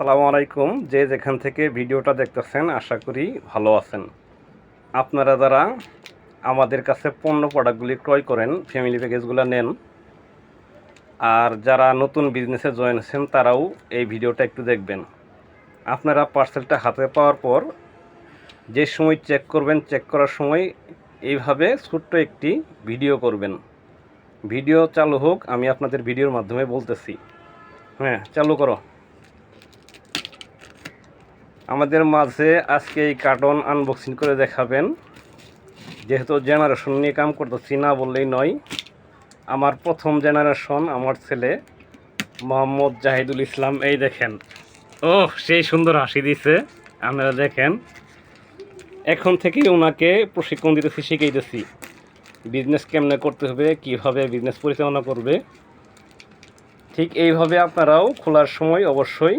আসসালামু আলাইকুম। যে যেখান থেকে ভিডিওটা দেখতেছেন আশা করি ভালো আছেন। আপনারা যারা আমাদের কাছে পণ্য প্রোডাক্টগুলি ক্রয় করেন, ফ্যামিলি প্যাকেজগুলো নেন, আর যারা নতুন বিজনেসে জয়েন হয়েছেন তারাও এই ভিডিওটা একটু দেখবেন। আপনারা পার্সেলটা হাতে পাওয়ার পর যে সময় চেক করবেন, চেক করার সময় এইভাবে ছোট্ট একটি ভিডিও করবেন। ভিডিও চালু হোক, আমি আপনাদের ভিডিওর মাধ্যমে বলতেছি। হ্যাঁ, চালু করো। আমাদের মাঝে আজকে এই কার্টন আনবক্সিং করে দেখাবেন। যেহেতু জেনারেশন নিয়ে কাম করতেছি, না বললেই নয়। আমার প্রথম জেনারেশন, আমার ছেলে মোহাম্মদ জাহিদুল ইসলাম। এই দেখেন, ও সেই সুন্দর হাসি দিছে। আপনারা দেখেন, এখন থেকে ওনাকে প্রশিক্ষণ দিতেছি, শিখাইতেছি বিজনেস কেমনে করতে হবে, কীভাবে বিজনেস পরিচালনা করবে। ঠিক এইভাবে আপনারাও খোলার সময় অবশ্যই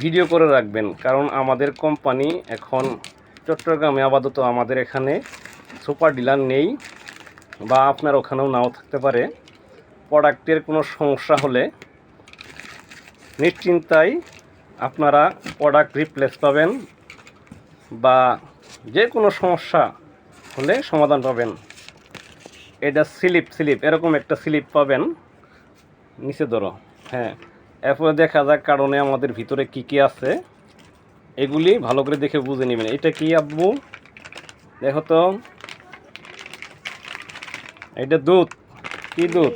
ভিডিও করে রাখবেন, কারণ আমাদের কোম্পানি এখন চট্টগ্রামে আপাতত আমাদের এখানে সুপার ডিলার নেই, বা আপনার ওখানেও নাও থাকতে পারে। প্রোডাক্টের কোনো সমস্যা হলে নিশ্চিন্তায় আপনারা প্রোডাক্ট রিপ্লেস পাবেন, বা যে কোনো সমস্যা হলে সমাধান পাবেন। এটা স্লিপ এরকম একটা স্লিপ পাবেন, নিচে ধরো। হ্যাঁ, এরপরে দেখা যাক কারণে আমাদের ভিতরে কি কি আছে, এগুলি ভালো করে দেখে বুঝে নেবেন। এটা কি আব্বু? দেখো তো, এটা দুধ। কি দুধ?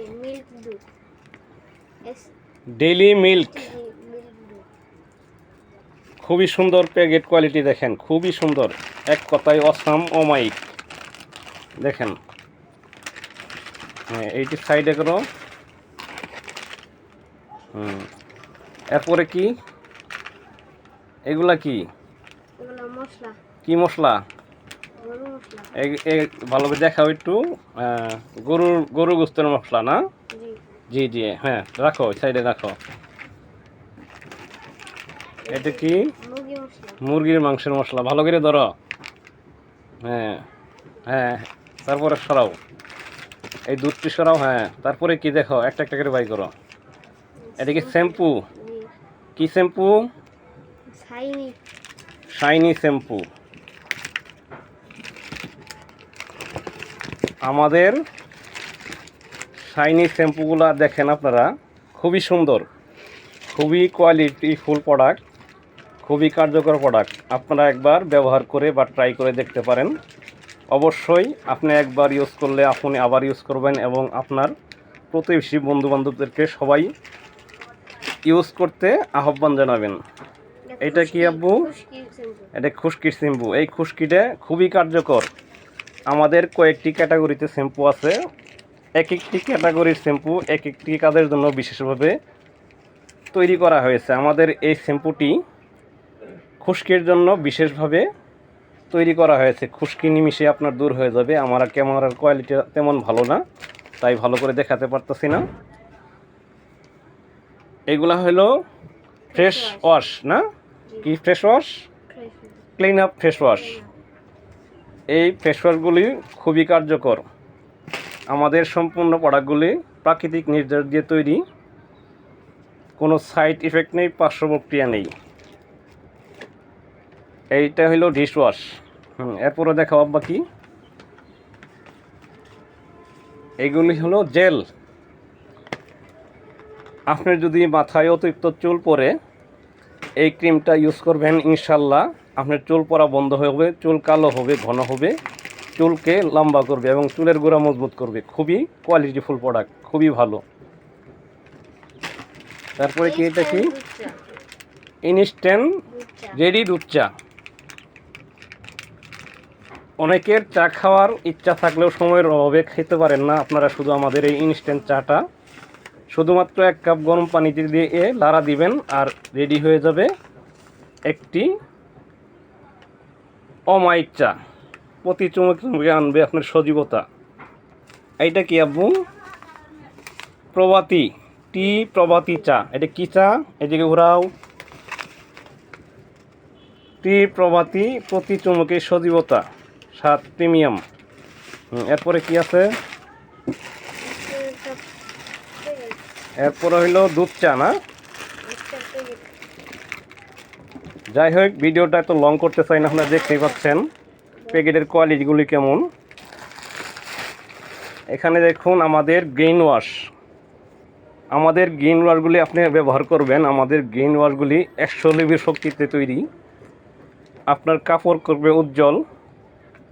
Daily milk. খুবই সুন্দর প্যাকেট কোয়ালিটি, দেখেন খুবই সুন্দর, এক কথায় অসাম অমায়িক। দেখেন, হ্যাঁ এইটি সাইডে করো। এরপরে কি এগুলা? কি কি মশলা? ভালো করে দেখাও একটু। গরুর গোস্তের মশলা না? জি জি, হ্যাঁ রাখো, সাইডে রাখো। এটা কি? মুরগির মাংসের মশলা। ভালো করে ধরো। হ্যাঁ হ্যাঁ, তারপরে সরাও, এই দুধটি সরাও। হ্যাঁ, তারপরে কি দেখো, একটা একটা করে বাই করো। এটা কি শ্যাম্পু? কি শ্যাম্পু? Shiny shampoo. আমাদের শাইনি শ্যাম্পুগুলা দেখেন আপনারা, খুবই সুন্দর, খুবই কোয়ালিটিফুল প্রোডাক্ট, খুবই কার্যকর প্রোডাক্ট। আপনারা একবার ব্যবহার করে বা ট্রাই করে দেখতে পারেন। অবশ্যই আপনি একবার ইউজ করলে আপনি আবার ইউজ করবেন, এবং আপনার প্রতিবেশী বন্ধুবান্ধবদেরকে সবাই ইউজ করতে আহ্বান জানাবেন। এটা কি আব্বু? এটা খুশকির শ্যাম্পু। এই খুশকিটা খুবই কার্যকর। আমাদের কয়েকটি ক্যাটাগরিতে শ্যাম্পু আছে। এক একটি ক্যাটাগরির শ্যাম্পু এক একটি কাজের জন্য বিশেষভাবে তৈরি করা হয়েছে। আমাদের এই শ্যাম্পুটি খুশকির জন্য বিশেষভাবে তৈরি করা হয়েছে। খুশকি নিমিশে আপনার দূর হয়ে যাবে। আমার ক্যামেরার কোয়ালিটি তেমন ভালো না, তাই ভালো করে দেখাতে পারতেছি না। এগুলা হলো ফ্রেশ ওয়াশ না? কি fresh wash? Clean up face wash. এই ফেস ওয়াশগুলি খুবই কার্যকর। আমাদের সম্পূর্ণ প্রোডাক্টগুলি প্রাকৃতিক নির্যাস দিয়ে তৈরি, কোনো সাইড ইফেক্ট নেই, পার্শ্ব প্রক্রিয়া নেই। এইটা হলো ডিশ ওয়াশ। এরপরে দেখাও আব্বা কি? এইগুলি হলো জেল। আপনার যদি মাথায় অতিরিক্ত চুল পড়ে, এই ক্রিমটা ইউজ করবেন, ইনশাল্লাহ আপনার চুল পড়া বন্ধ হবে, চুল কালো হবে, ঘন হবে, চুলকে লম্বা করবে এবং চুলের গোড়া মজবুত করবে। খুবই কোয়ালিটিফুল প্রোডাক্ট, খুবই ভালো। তারপরে কি? এটা কি? ইনস্ট্যান্ট রেডি দুধ চা। অনেকের চা খাওয়ার ইচ্ছা থাকলেও সময়ের অভাবে খেতে পারেন না। আপনারা শুধু আমাদের এই ইনস্ট্যান্ট চাটা শুধুমাত্র 1 কাপ গরম পানিতে দিয়ে লাড়া দিবেন, আর রেডি হয়ে যাবে একটি অমায়িক চা। প্রতি চুমুকে চুমুকে আনবে আপনার সজীবতা। এইটা কি আব্বু? প্রভাতী টি, প্রভাতী চা। এটা কি চা? এদিকে ঘোরাও। টি প্রভাতী, প্রতি চুমুকে সজীবতা, স্বাদ প্রিমিয়াম। এরপরে কি আছে? এরপরে হইল দুধ চা না? যাই হোক, ভিডিওটা এত লং করতে চাই না, আপনারা দেখতেই পাচ্ছেন প্যাকেটের কোয়ালিটিগুলি কেমন। এখানে দেখুন আমাদের গ্রিন ওয়াশ, আমাদের গ্রিন ওয়াশগুলি আপনি ব্যবহার করবেন। আমাদের গ্রিন ওয়াশগুলি 100 লিভির শক্তিতে তৈরি। আপনার কাপড় করবে উজ্জ্বল,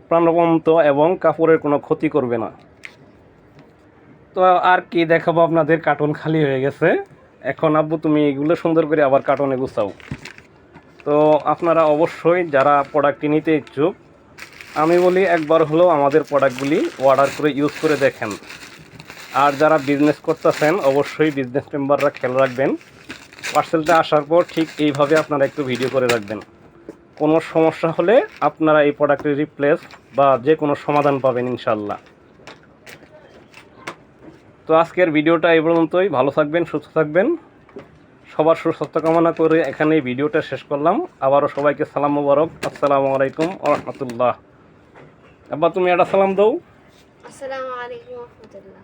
প্রাণবন্ত এবং কাপড়ের কোনো ক্ষতি করবে না। তো আর কি দেখাবো আপনাদের, কার্টন খালি হয়ে গেছে। এখন আব্বু তুমি এগুলো সুন্দর করে আবার কার্টনে গুছাও। তো আপনারা অবশ্যই যারা প্রোডাক্টটি নিতে ইচ্ছুক, আমি বলি একবার হলেও আমাদের প্রোডাক্টগুলি অর্ডার করে ইউজ করে দেখেন। আর যারা বিজনেস করতেছেন অবশ্যই বিজনেস মেম্বাররা খেয়াল রাখবেন, পার্সেলটা আসার পর ঠিক এইভাবে আপনারা একটু ভিডিও করে রাখবেন। কোনো সমস্যা হলে আপনারা এই প্রোডাক্টের রিপ্লেস বা যে কোনো সমাধান পাবেন ইনশাল্লাহ। তো আজকের ভিডিওটা এই পর্যন্তই। ভালো থাকবেন, সুস্থ থাকবেন, সবার সুস্বাস্থ্য কামনা করে এখানে ভিডিওটা শেষ করলাম। আবারও সবাইকে সালাম মোবারক, আসসালামু আলাইকুম ওয়া রাহমাতুল্লাহ। আব্বা তুমি একটা সালাম দাও। আসসালামু আলাইকুম ওয়া রাহমাতুল্লাহ।